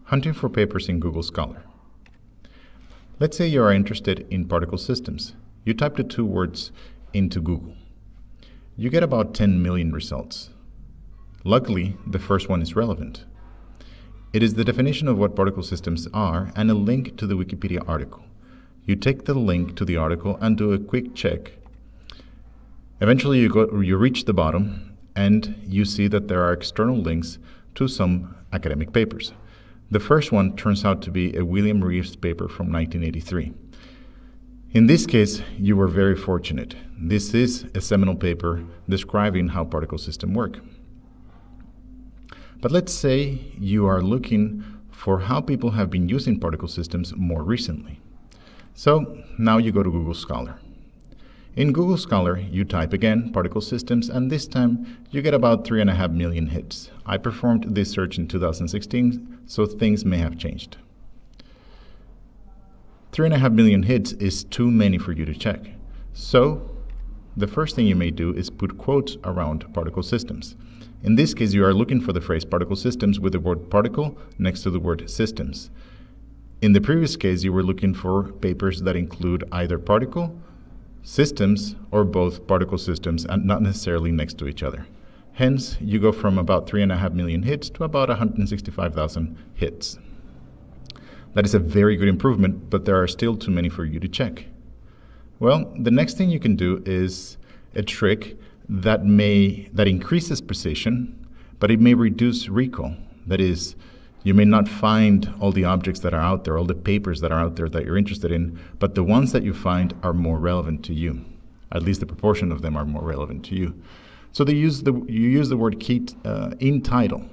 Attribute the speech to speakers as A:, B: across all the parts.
A: Hunting for papers in Google Scholar. Let's say you are interested in particle systems. You type the two words into Google. You get about 10 million results. Luckily, the first one is relevant. It is the definition of what particle systems are and a link to the Wikipedia article. You take the link to the article and do a quick check. Eventually you reach the bottom and you see that there are external links to some academic papers. The first one turns out to be a William Reeves paper from 1983. In this case, you were very fortunate. This is a seminal paper describing how particle systems work. But let's say you are looking for how people have been using particle systems more recently. So now you go to Google Scholar. In Google Scholar, you type again particle systems, and this time you get about 3.5 million hits. I performed this search in 2016, so things may have changed. 3.5 million hits is too many for you to check. So the first thing you may do is put quotes around particle systems. In this case, you are looking for the phrase particle systems with the word particle next to the word systems. In the previous case, you were looking for papers that include either particle systems or both particle systems and not necessarily next to each other. Hence, you go from about 3.5 million hits to about 165,000 hits. That is a very good improvement, but there are still too many for you to check. Well, the next thing you can do is a trick that increases precision, but it may reduce recall. That is, you may not find all the objects that are out there, all the papers that are out there that you're interested in, but the ones that you find are more relevant to you. At least the proportion of them are more relevant to you. So you use the word key in title.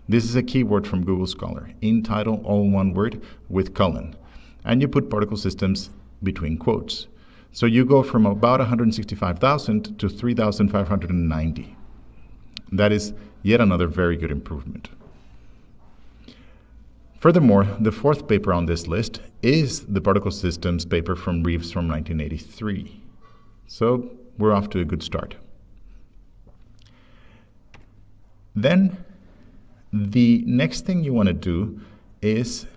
A: This is a keyword from Google Scholar. In title, all one word with colon. And you put particle systems between quotes. So you go from about 165,000 to 3,590. That is yet another very good improvement. Furthermore, the fourth paper on this list is the particle systems paper from Reeves from 1983. So we're off to a good start. Then the next thing you want to do is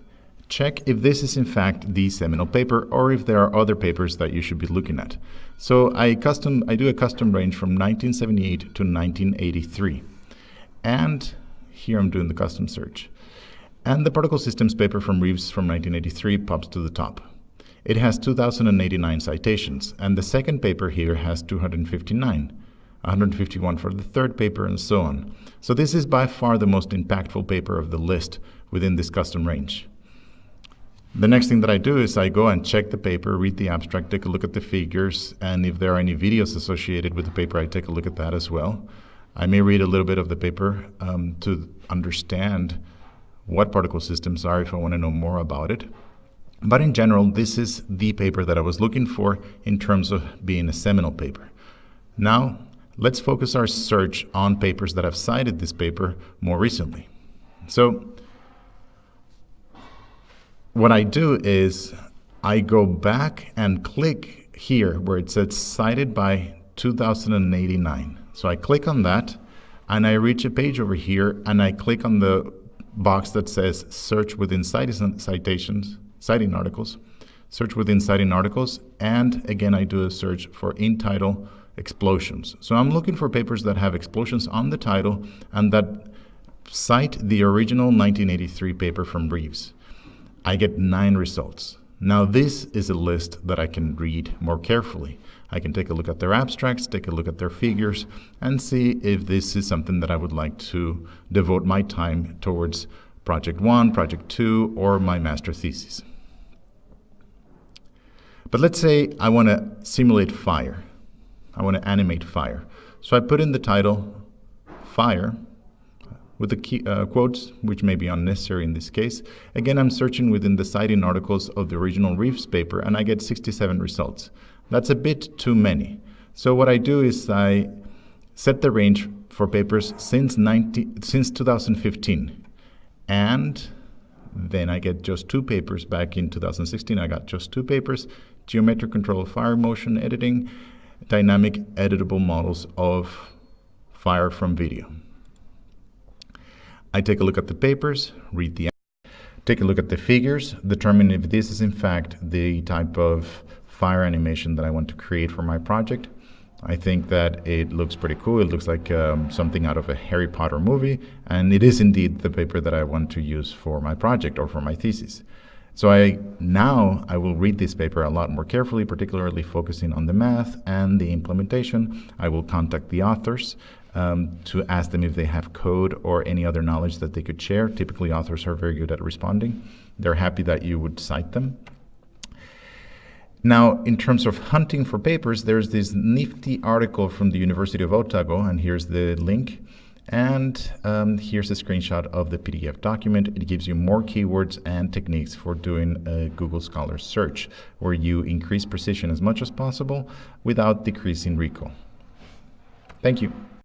A: check if this is in fact the seminal paper or if there are other papers that you should be looking at. So I do a custom range from 1978 to 1983. And here I'm doing the custom search. And the particle systems paper from Reeves from 1983 pops to the top. It has 2,089 citations, and the second paper here has 259, 151 for the third paper, and so on. So this is by far the most impactful paper of the list within this custom range. The next thing that I do is I go and check the paper, read the abstract, take a look at the figures, and if there are any videos associated with the paper, I take a look at that as well. I may read a little bit of the paper to understand what particle systems are if I want to know more about it. But in general, this is the paper that I was looking for in terms of being a seminal paper. Now, let's focus our search on papers that have cited this paper more recently. So what I do is I go back and click here where it says cited by 2089. So I click on that and I reach a page over here and I click on the box that says search within citing articles, search within citing articles, and again I do a search for in title explosions. So I'm looking for papers that have explosions on the title and that cite the original 1983 paper from Reeves. I get 9 results. Now this is a list that I can read more carefully. I can take a look at their abstracts, take a look at their figures, and see if this is something that I would like to devote my time towards Project 1, Project 2, or my master thesis. But let's say I want to simulate fire. I want to animate fire. So I put in the title, fire, with the quotes, which may be unnecessary in this case. Again, I'm searching within the citing articles of the original Reeves paper, and I get 67 results. That's a bit too many. So what I do is I set the range for papers since 2015. And then I get just 2 papers. Back in 2016, I got just 2 papers: geometric control of fire motion editing, dynamic editable models of fire from video. I take a look at the papers, read the take a look at the figures, determine if this is in fact the type of fire animation that I want to create for my project. I think that it looks pretty cool. It looks like something out of a Harry Potter movie, and it is indeed the paper that I want to use for my project or for my thesis. So now I will read this paper a lot more carefully, particularly focusing on the math and the implementation. I will contact the authors to ask them if they have code or any other knowledge that they could share. Typically, authors are very good at responding. They're happy that you would cite them. Now, in terms of hunting for papers, there's this nifty article from the University of Otago, and here's the link. And here's a screenshot of the PDF document. It gives you more keywords and techniques for doing a Google Scholar search, where you increase precision as much as possible without decreasing recall. Thank you.